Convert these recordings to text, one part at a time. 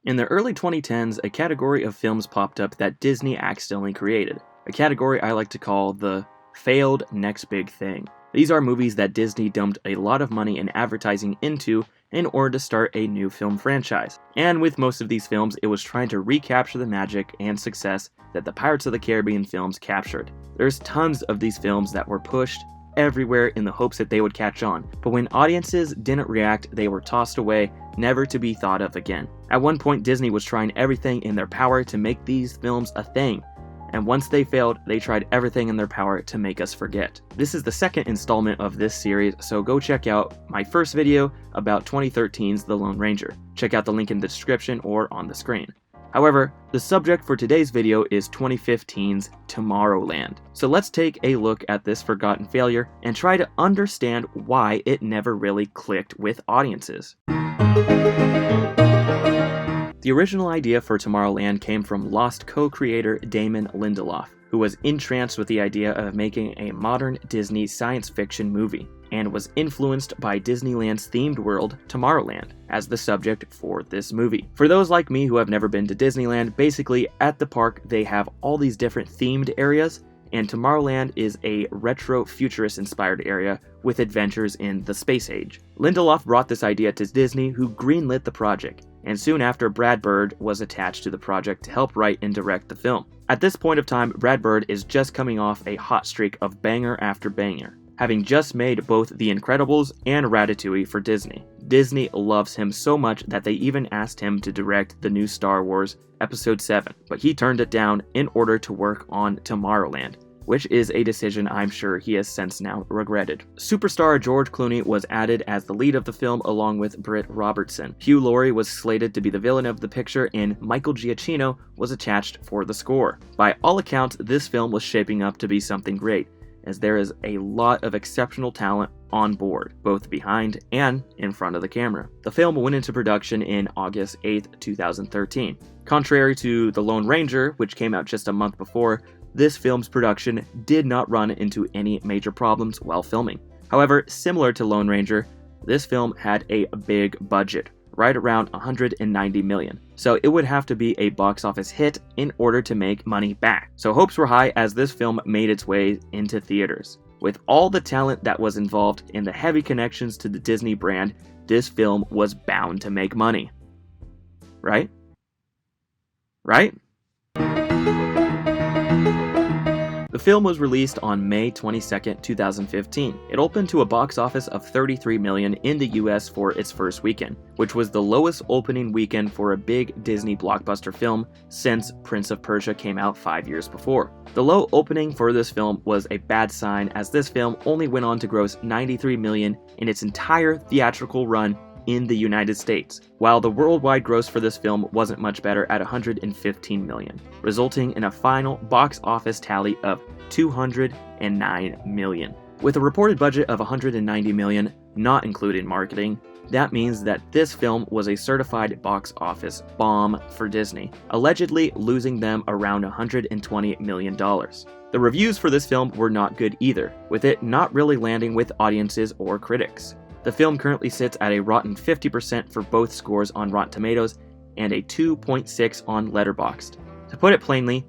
In the early 2010s, a category of films popped up that Disney accidentally created, a category I like to call the failed next big thing. These are movies that Disney dumped a lot of money and advertising into in order to start a new film franchise. And with most of these films, it was trying to recapture the magic and success that the Pirates of the Caribbean films captured. There's tons of these films that were pushed everywhere in the hopes that they would catch on, but when audiences didn't react, they were tossed away, never to be thought of again. At one point, Disney was trying everything in their power to make these films a thing, and once they failed, they tried everything in their power to make us forget. This is the second installment of this series, so go check out my first video about 2013's The Lone Ranger. Check out the link in the description or on the screen. However, the subject for today's video is 2015's Tomorrowland. So let's take a look at this forgotten failure and try to understand why it never really clicked with audiences. The original idea for Tomorrowland came from Lost co-creator Damon Lindelof, who was entranced with the idea of making a modern Disney science fiction movie, and was influenced by Disneyland's themed world, Tomorrowland, as the subject for this movie. For those like me who have never been to Disneyland, basically at the park they have all these different themed areas, and Tomorrowland is a retro futurist inspired area with adventures in the space age. Lindelof brought this idea to Disney, who greenlit the project, and soon after Brad Bird was attached to the project to help write and direct the film. At this point of time, Brad Bird is just coming off a hot streak of banger after banger, having just made both The Incredibles and Ratatouille for Disney. Disney loves him so much that they even asked him to direct the new Star Wars Episode 7, but he turned it down in order to work on Tomorrowland, which is a decision I'm sure he has since now regretted. Superstar George Clooney was added as the lead of the film along with Britt Robertson. Hugh Laurie was slated to be the villain of the picture, and Michael Giacchino was attached for the score. By all accounts, this film was shaping up to be something great, as there is a lot of exceptional talent on board, both behind and in front of the camera. The film went into production in August 8, 2013. Contrary to The Lone Ranger, which came out just a month before, this film's production did not run into any major problems while filming. However, similar to Lone Ranger, this film had a big budget, right around $190 million. So it would have to be a box office hit in order to make money back. So hopes were high as this film made its way into theaters. With all the talent that was involved and the heavy connections to the Disney brand, this film was bound to make money. Right? Right? The film was released on May 22, 2015. It opened to a box office of $33 million in the US for its first weekend, which was the lowest opening weekend for a big Disney blockbuster film since Prince of Persia came out 5 years before. The low opening for this film was a bad sign, as this film only went on to gross $93 million in its entire theatrical run in the United States, while the worldwide gross for this film wasn't much better at $115 million, resulting in a final box office tally of $209 million. With a reported budget of $190 million, not including marketing, that means that this film was a certified box office bomb for Disney, allegedly losing them around $120 million. The reviews for this film were not good either, with it not really landing with audiences or critics. The film currently sits at a rotten 50% for both scores on Rotten Tomatoes and a 2.6 on Letterboxd. To put it plainly,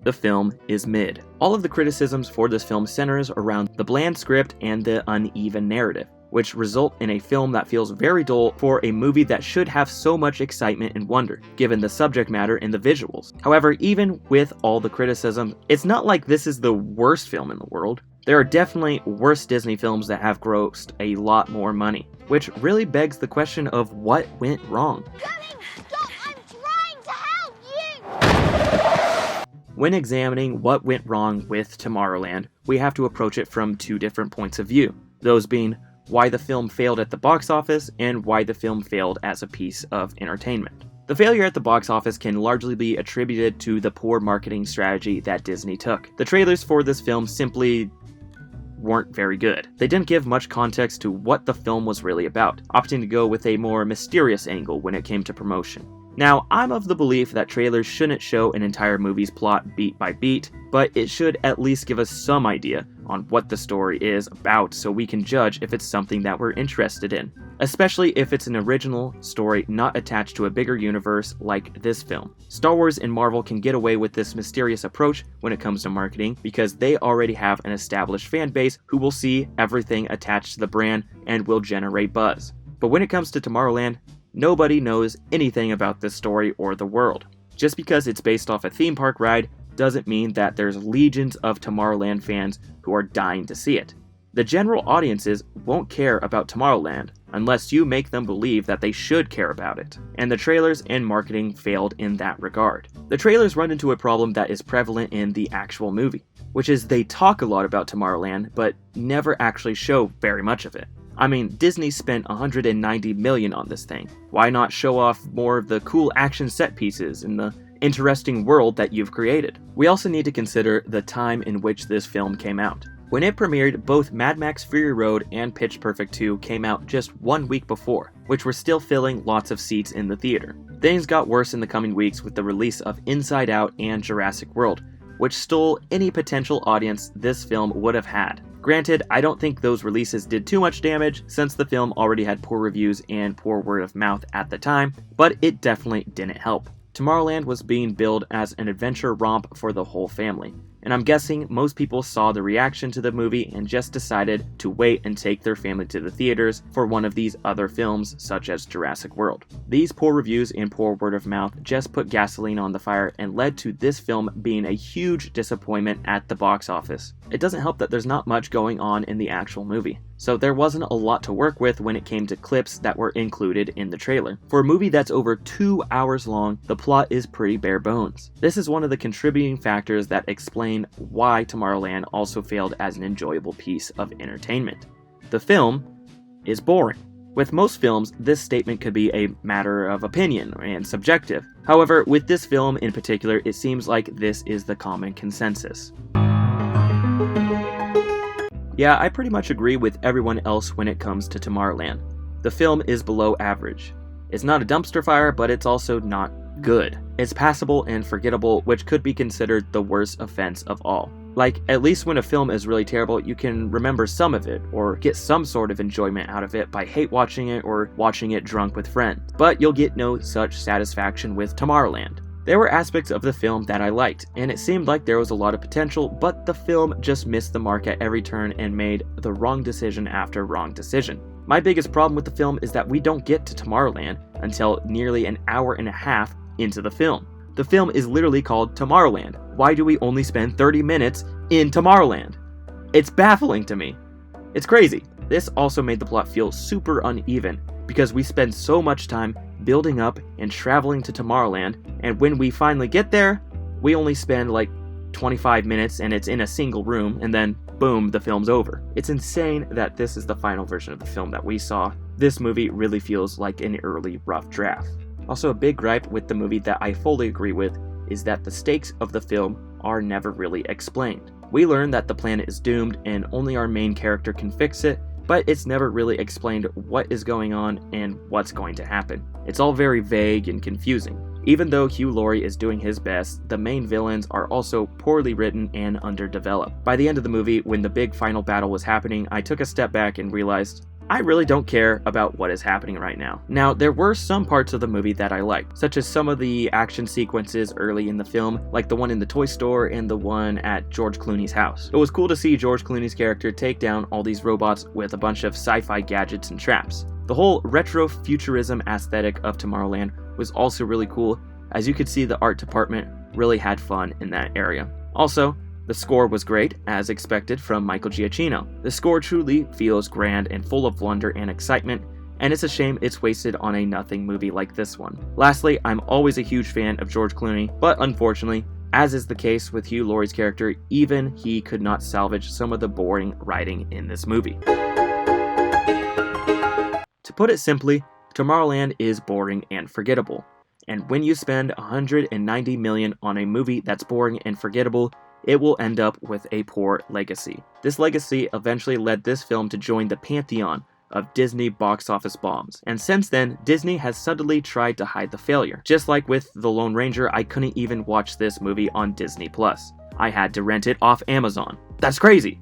the film is mid. All of the criticisms for this film centers around the bland script and the uneven narrative, which result in a film that feels very dull for a movie that should have so much excitement and wonder, given the subject matter and the visuals. However, even with all the criticism, it's not like this is the worst film in the world. There are definitely worse Disney films that have grossed a lot more money, which really begs the question of what went wrong. Stop! I'm trying to help you! When examining what went wrong with Tomorrowland, we have to approach it from two different points of view, those being why the film failed at the box office and why the film failed as a piece of entertainment. The failure at the box office can largely be attributed to the poor marketing strategy that Disney took. The trailers for this film simply weren't very good. They didn't give much context to what the film was really about, opting to go with a more mysterious angle when it came to promotion. Now, I'm of the belief that trailers shouldn't show an entire movie's plot beat by beat, but it should at least give us some idea on what the story is about so we can judge if it's something that we're interested in. especially if it's an original story not attached to a bigger universe like this film. Star Wars and Marvel can get away with this mysterious approach when it comes to marketing because they already have an established fan base who will see everything attached to the brand and will generate buzz. But when it comes to Tomorrowland, nobody knows anything about this story or the world. Just because it's based off a theme park ride doesn't mean that there's legions of Tomorrowland fans who are dying to see it. The general audiences won't care about Tomorrowland unless you make them believe that they should care about it, and the trailers and marketing failed in that regard. The trailers run into a problem that is prevalent in the actual movie, which is they talk a lot about Tomorrowland but never actually show very much of it. I mean, Disney spent $190 million on this thing. Why not show off more of the cool action set pieces and the interesting world that you've created? We also need to consider the time in which this film came out. When it premiered, both Mad Max Fury Road and Pitch Perfect 2 came out just 1 week before, which were still filling lots of seats in the theater. Things got worse in the coming weeks with the release of Inside Out and Jurassic World, which stole any potential audience this film would have had. Granted, I don't think those releases did too much damage since the film already had poor reviews and poor word of mouth at the time, but it definitely didn't help. Tomorrowland was being billed as an adventure romp for the whole family, and I'm guessing most people saw the reaction to the movie and just decided to wait and take their family to the theaters for one of these other films such as Jurassic World. These poor reviews and poor word of mouth just put gasoline on the fire and led to this film being a huge disappointment at the box office. It doesn't help that there's not much going on in the actual movie, so there wasn't a lot to work with when it came to clips that were included in the trailer. For a movie that's over 2 hours long, the plot is pretty bare bones. This is one of the contributing factors that explain why Tomorrowland also failed as an enjoyable piece of entertainment. The film is boring. With most films, this statement could be a matter of opinion and subjective. However, with this film in particular, it seems like this is the common consensus. Yeah, I pretty much agree with everyone else when it comes to Tomorrowland. The film is below average. It's not a dumpster fire, but it's also not good. It's passable and forgettable, which could be considered the worst offense of all. Like, at least when a film is really terrible, you can remember some of it, or get some sort of enjoyment out of it by hate watching it or watching it drunk with friends. But you'll get no such satisfaction with Tomorrowland. There were aspects of the film that I liked, and it seemed like there was a lot of potential, but the film just missed the mark at every turn and made the wrong decision after wrong decision. My biggest problem with the film is that we don't get to Tomorrowland until nearly an hour and a half into the film. The film is literally called Tomorrowland. Why do we only spend 30 minutes in Tomorrowland? It's baffling to me. It's crazy. This also made the plot feel super uneven because we spend so much time building up and traveling to Tomorrowland, and when we finally get there, we only spend like 25 minutes and it's in a single room, and then boom, the film's over. It's insane that this is the final version of the film that we saw. This movie really feels like an early rough draft. Also, a big gripe with the movie that I fully agree with is that the stakes of the film are never really explained. We learn that the planet is doomed and only our main character can fix it, but it's never really explained what is going on and what's going to happen. It's all very vague and confusing. Even though Hugh Laurie is doing his best, the main villains are also poorly written and underdeveloped. By the end of the movie, when the big final battle was happening, I took a step back and realized I really don't care about what is happening right now. Now, there were some parts of the movie that I liked, such as some of the action sequences early in the film, like the one in the toy store and the one at George Clooney's house. It was cool to see George Clooney's character take down all these robots with a bunch of sci-fi gadgets and traps. The whole retro-futurism aesthetic of Tomorrowland was also really cool, as you could see the art department really had fun in that area. Also, the score was great, as expected from Michael Giacchino. The score truly feels grand and full of wonder and excitement, and it's a shame it's wasted on a nothing movie like this one. Lastly, I'm always a huge fan of George Clooney, but unfortunately, as is the case with Hugh Laurie's character, even he could not salvage some of the boring writing in this movie. To put it simply, Tomorrowland is boring and forgettable. And when you spend $190 million on a movie that's boring and forgettable, it will end up with a poor legacy. This legacy eventually led this film to join the pantheon of Disney box office bombs. And since then, Disney has subtly tried to hide the failure. Just like with The Lone Ranger, I couldn't even watch this movie on Disney+. I had to rent it off Amazon. That's crazy!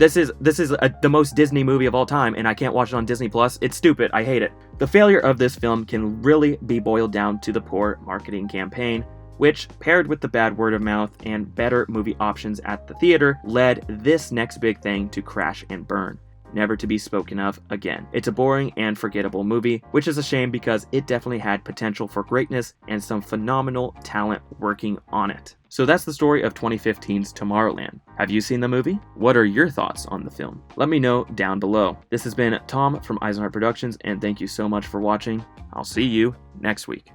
This is the most Disney movie of all time, and I can't watch it on Disney Plus. It's stupid. I hate it. The failure of this film can really be boiled down to the poor marketing campaign, which, paired with the bad word of mouth and better movie options at the theater, led this next big thing to crash and burn, never to be spoken of again. It's a boring and forgettable movie, which is a shame because it definitely had potential for greatness and some phenomenal talent working on it. So that's the story of 2015's Tomorrowland. Have you seen the movie? What are your thoughts on the film? Let me know down below. This has been Tom from Eisenhart Productions, and thank you so much for watching. I'll see you next week.